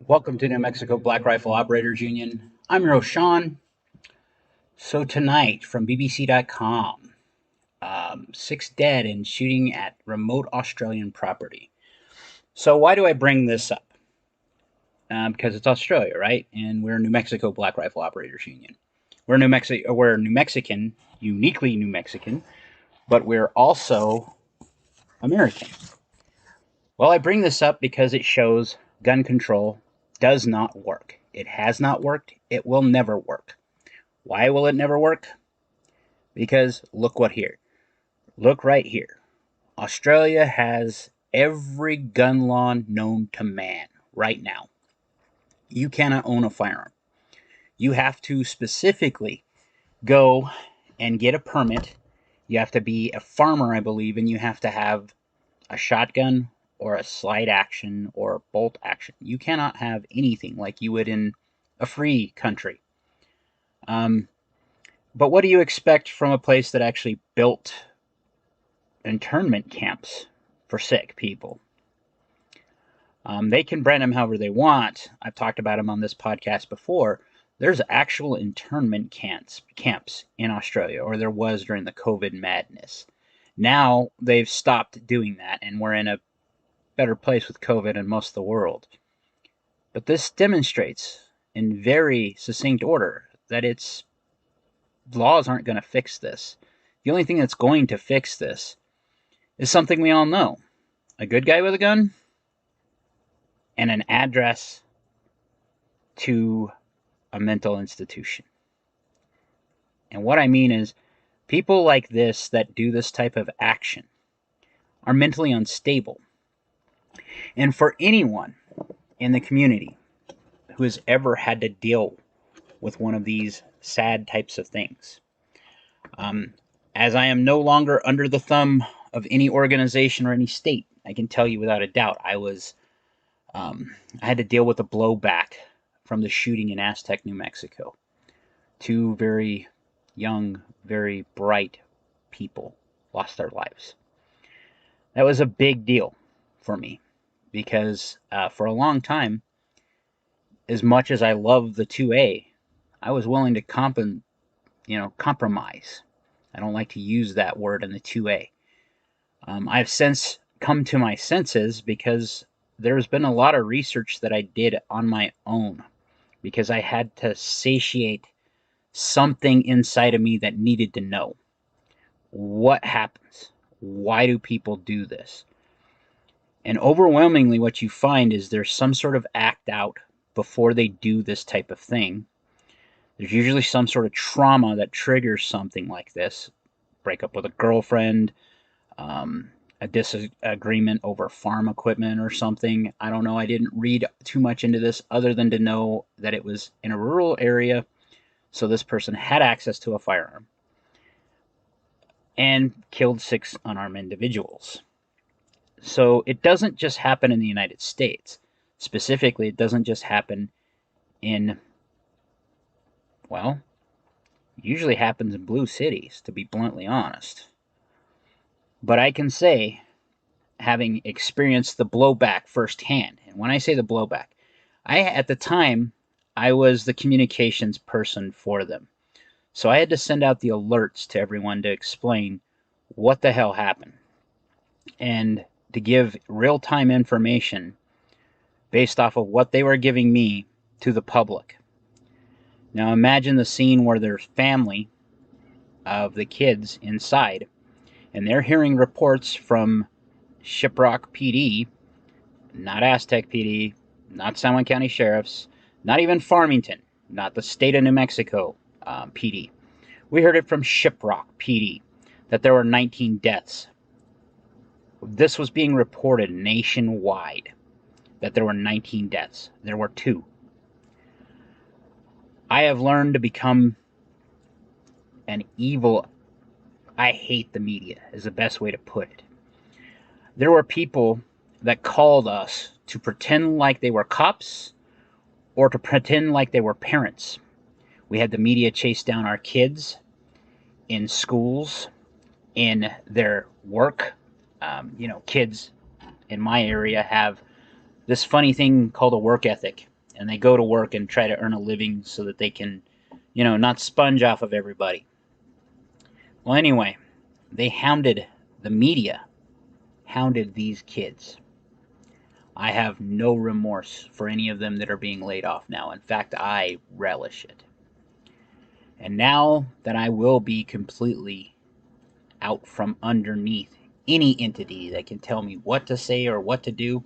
Welcome to New Mexico Black Rifle Operators Union. I'm your host, Sean. So tonight from BBC.com, 6 dead in shooting at remote Australian property. So why do I bring this up? Because it's Australia, right? And we're New Mexico Black Rifle Operators Union. We're New Mexican, uniquely New Mexican, but we're also American. Well, I bring this up because it shows gun control does not work. It has not worked. It will never work. Why will it never work? Because look what here. Look right here. Australia has every gun law known to man right now. You cannot own a firearm. You have to specifically go and get a permit. You have to be a farmer, I believe, and you have to have a shotgun or a slide action or bolt action. You cannot have anything like you would in a free country. But what do you expect from a place that actually built internment camps for sick people? They can brand them however they want. I've talked about them on this podcast before. There's actual internment camps in Australia, or there was during the COVID madness. Now they've stopped doing that, and we're in a better place with COVID in most of the world. But this demonstrates in very succinct order that its laws aren't going to fix this. The only thing that's going to fix this is something we all know. A good guy with a gun and an address to a mental institution. And what I mean is people like this that do this type of action are mentally unstable. And for anyone in the community who has ever had to deal with one of these sad types of things, as I am no longer under the thumb of any organization or any state, I can tell you without a doubt I had to deal with the blowback from the shooting in Aztec, New Mexico. Two very young, very bright people lost their lives. That was a big deal for me because for a long time, as much as I love the 2A, I was willing to compromise. I don't like to use that word in the 2A. I've since come to my senses because there's been a lot of research that I did on my own because I had to satiate something inside of me that needed to know. What happens? Why do people do this? And overwhelmingly what you find is there's some sort of act out before they do this type of thing. There's usually some sort of trauma that triggers something like this. Break up with a girlfriend, a disagreement over farm equipment or something. I don't know. I didn't read too much into this other than to know that it was in a rural area, so this person had access to a firearm and killed 6 unarmed individuals. So it doesn't just happen in the United States. Specifically, it doesn't just happen in, well, usually happens in blue cities, to be bluntly honest. But I can say, having experienced the blowback firsthand, and when I say the blowback, at the time, I was the communications person for them. So I had to send out the alerts to everyone to explain what the hell happened and to give real-time information based off of what they were giving me to the public. Now imagine the scene where there's family of the kids inside, and they're hearing reports from Shiprock PD, not Aztec PD, not San Juan County Sheriffs, not even Farmington, not the state of New Mexico PD. We heard it from Shiprock PD that there were 19 deaths. This was being reported nationwide that there were 19 deaths. There were 2. I have learned to become an evil. I hate the media is the best way to put it. There were people that called us to pretend like they were cops or to pretend like they were parents. We had the media chase down our kids in schools, in their work. Kids in my area have this funny thing called a work ethic. and they go to work and try to earn a living so that they can, not sponge off of everybody. Well, anyway, they hounded the media, hounded these kids. I have no remorse for any of them that are being laid off now. In fact, I relish it. And now that I will be completely out from underneath any entity that can tell me what to say or what to do,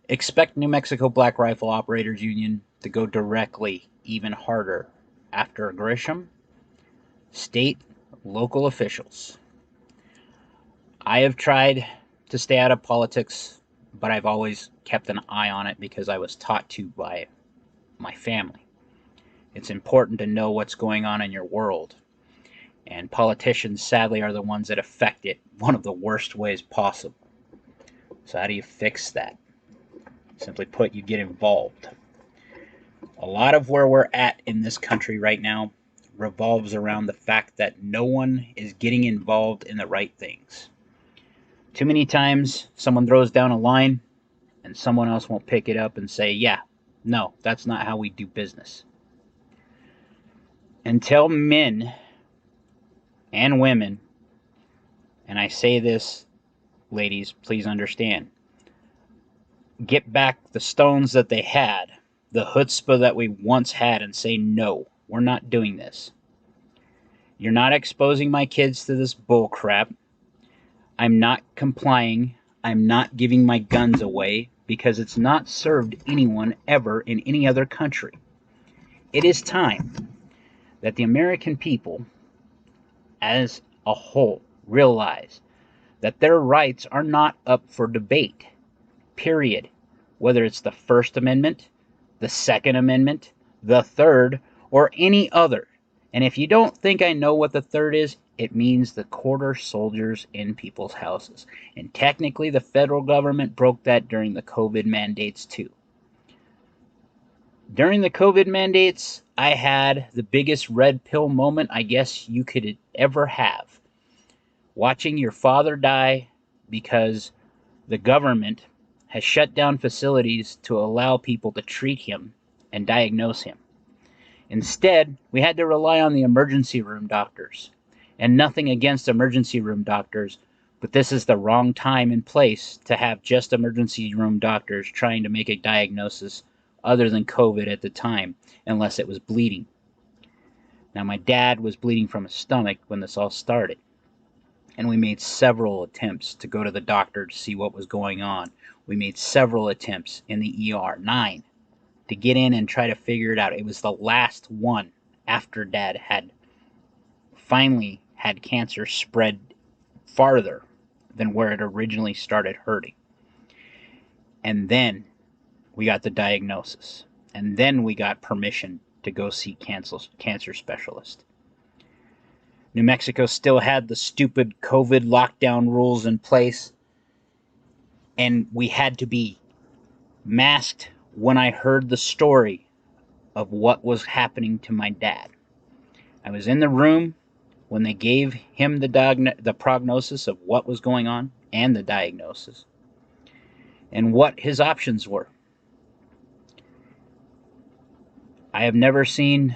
expect New Mexico Black Rifle Operators Union to go directly even harder after Grisham, state, local officials. I have tried to stay out of politics, but I've always kept an eye on it because I was taught to by my family. It's important to know what's going on in your world. And politicians, sadly, are the ones that affect it one of the worst ways possible. So how do you fix that? Simply put, you get involved. A lot of where we're at in this country right now revolves around the fact that no one is getting involved in the right things. Too many times, someone throws down a line, and someone else won't pick it up and say, yeah, no, that's not how we do business. Until men and women, and I say this, ladies, please understand, get back the stones that they had, the chutzpah that we once had, and say, no, we're not doing this. You're not exposing my kids to this bull crap. I'm not complying. I'm not giving my guns away because it's not served anyone ever in any other country. It is time that the American people as a whole realize that their rights are not up for debate, period. Whether it's the First Amendment, the Second Amendment, the Third, or any other. And if you don't think I know what the third is, it means the quarter soldiers in people's houses. And technically, the federal government broke that during the COVID mandates too. During the COVID mandates, I had the biggest red pill moment I guess you could ever have. Watching your father die because the government has shut down facilities to allow people to treat him and diagnose him. Instead, we had to rely on the emergency room doctors. And nothing against emergency room doctors, but this is the wrong time and place to have just emergency room doctors trying to make a diagnosis other than COVID at the time, unless it was bleeding. Now, my dad was bleeding from his stomach when this all started. And we made several attempts to go to the doctor to see what was going on. We made several attempts in the ER, 9, to get in and try to figure it out. It was the last one after Dad had finally had cancer spread farther than where it originally started hurting. And then we got the diagnosis. And then we got permission to go see cancer specialist. New Mexico still had the stupid COVID lockdown rules in place, and we had to be masked when I heard the story of what was happening to my dad. I was in the room when they gave him the prognosis of what was going on and the diagnosis and what his options were. I have never seen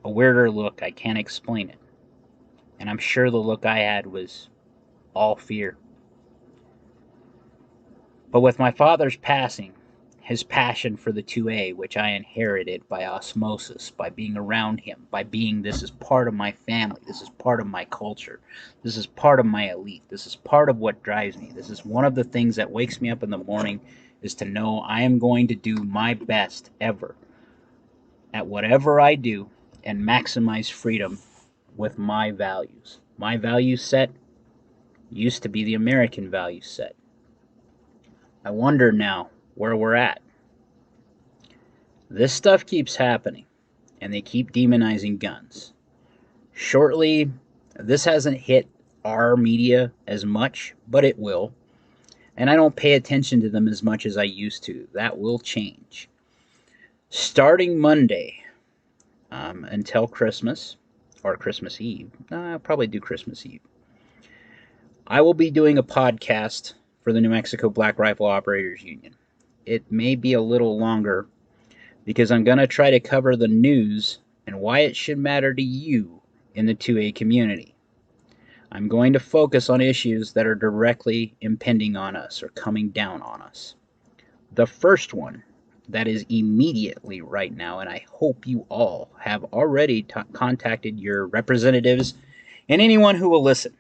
a weirder look. I can't explain it. And I'm sure the look I had was all fear. But with my father's passing, his passion for the 2A, which I inherited by osmosis, by being around him, by being, this is part of my family, this is part of my culture, this is part of my elite, this is part of what drives me, this is one of the things that wakes me up in the morning, is to know I am going to do my best ever at whatever I do and maximize freedom with my values. My value set used to be the American value set. I wonder now where we're at. This stuff keeps happening, and they keep demonizing guns. Shortly, this hasn't hit our media as much, but it will. And I don't pay attention to them as much as I used to. That will change. Starting Monday until Christmas, or Christmas Eve, I'll probably do Christmas Eve, I will be doing a podcast for the New Mexico Black Rifle Operators Union. it may be a little longer because I'm going to try to cover the news and why it should matter to you in the 2A community. I'm going to focus on issues that are directly impending on us or coming down on us. The first one that is immediately right now, and I hope you all have already contacted your representatives and anyone who will listen,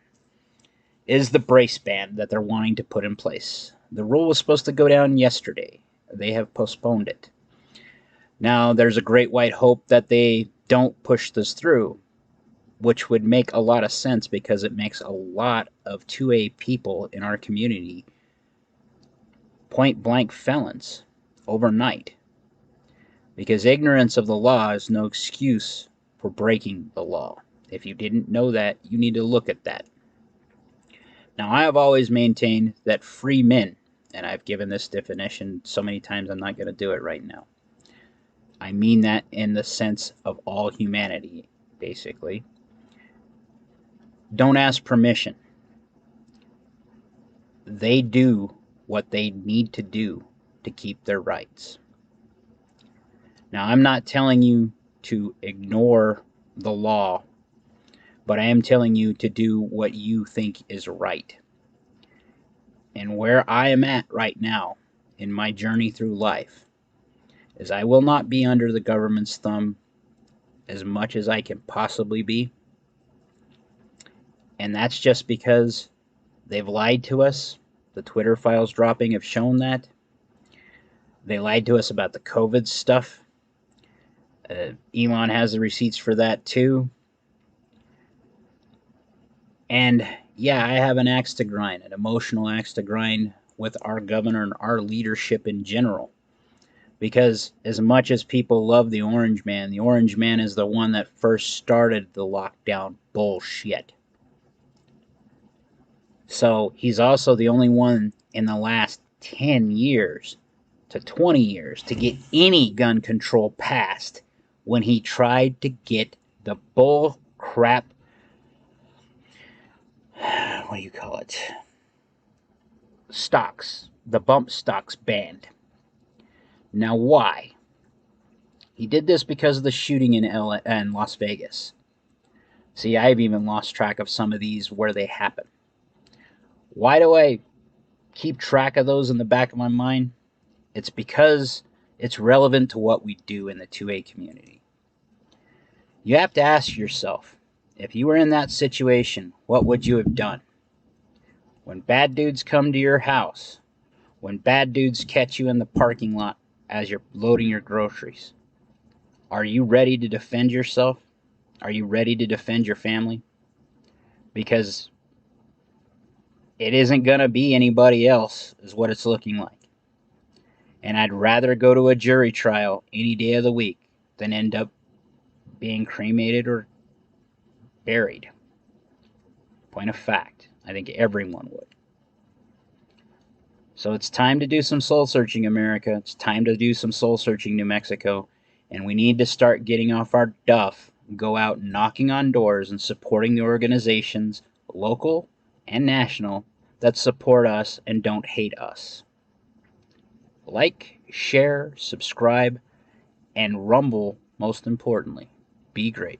is the brace ban that they're wanting to put in place. The rule was supposed to go down yesterday. They have postponed it. Now, there's a great white hope that they don't push this through, which would make a lot of sense because it makes a lot of 2A people in our community point blank felons overnight. Because ignorance of the law is no excuse for breaking the law. If you didn't know that, you need to look at that. Now, I have always maintained that free men, and I've given this definition so many times I'm not going to do it right now. I mean that in the sense of all humanity, basically. Don't ask permission. They do what they need to do to keep their rights. Now, I'm not telling you to ignore the law, but I am telling you to do what you think is right. And where I am at right now in my journey through life is I will not be under the government's thumb as much as I can possibly be. And that's just because they've lied to us. The Twitter files dropping have shown that. They lied to us about the COVID stuff. Elon has the receipts for that too. And yeah, I have an axe to grind, an emotional axe to grind with our governor and our leadership in general. Because as much as people love the Orange Man is the one that first started the lockdown bullshit. So he's also the only one in the last 10 years to 20 years to get any gun control passed when he tried to get the bull crap, what do you call it, stocks, the bump stocks banned. Now why? He did this because of the shooting in Las Vegas. See, I've even lost track of some of these where they happen. Why do I keep track of those in the back of my mind? It's because it's relevant to what we do in the 2A community. You have to ask yourself, if you were in that situation, what would you have done? When bad dudes come to your house, when bad dudes catch you in the parking lot as you're loading your groceries, are you ready to defend yourself? Are you ready to defend your family? Because it isn't going to be anybody else, is what it's looking like. And I'd rather go to a jury trial any day of the week than end up being cremated or buried. Point of fact, I think everyone would. So it's time to do some soul searching, America. It's time to do some soul searching, New Mexico. And we need to start getting off our duff, go out knocking on doors and supporting the organizations, local and national, that support us and don't hate us. Like, share, subscribe, and Rumble, most importantly. Be great.